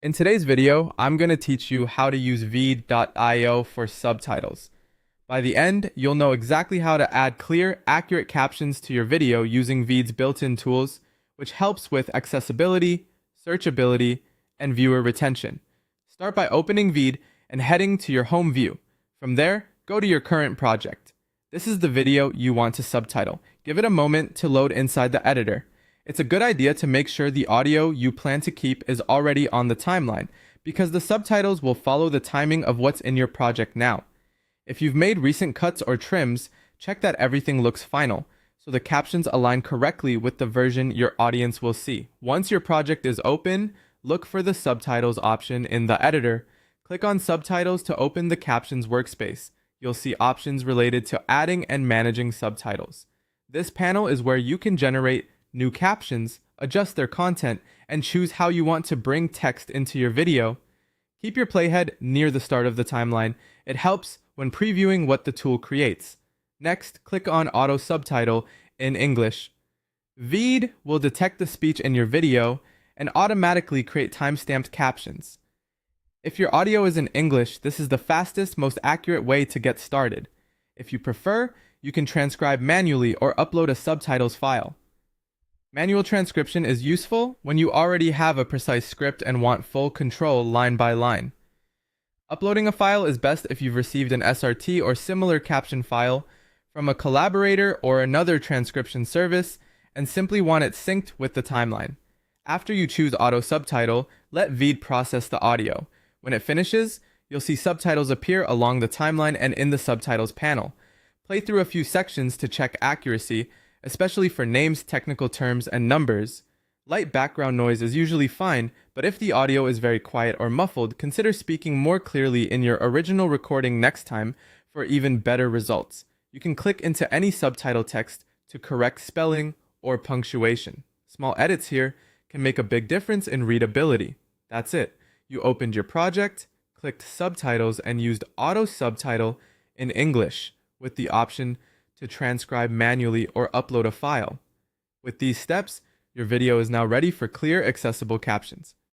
In today's video, I'm going to teach you how to use Veed.io for subtitles. By the end, you'll know exactly how to add clear, accurate captions to your video using Veed's built-in tools, which helps with accessibility, searchability, and viewer retention. Start by opening Veed and heading to your home view. From there, go to your current project. This is the video you want to subtitle. Give it a moment to load inside the editor. It's a good idea to make sure the audio you plan to keep is already on the timeline, because the subtitles will follow the timing of what's in your project now. If you've made recent cuts or trims, check that everything looks final, so the captions align correctly with the version your audience will see. Once your project is open, look for the subtitles option in the editor. Click on Subtitles to open the Captions workspace. You'll see options related to adding and managing subtitles. This panel is where you can generate new captions, adjust their content, and choose how you want to bring text into your video. Keep your playhead near the start of the timeline. It helps when previewing what the tool creates. Next, click on Auto Subtitle in English. Veed will detect the speech in your video and automatically create timestamped captions. If your audio is in English, this is the fastest, most accurate way to get started. If you prefer, you can transcribe manually or upload a subtitles file. Manual transcription is useful when you already have a precise script and want full control line by line. Uploading a file is best if you've received an SRT or similar caption file from a collaborator or another transcription service and simply want it synced with the timeline. After you choose Auto Subtitle, let Veed process the audio. When it finishes, you'll see subtitles appear along the timeline and in the subtitles panel. Play through a few sections to check accuracy, especially for names, technical terms, and numbers. Light background noise is usually fine, but if the audio is very quiet or muffled, consider speaking more clearly in your original recording next time for even better results. You can click into any subtitle text to correct spelling or punctuation. Small edits here can make a big difference in readability. That's it. You opened your project, clicked Subtitles, and used Auto Subtitle in English with the option to transcribe manually or upload a file. With these steps, your video is now ready for clear, accessible captions.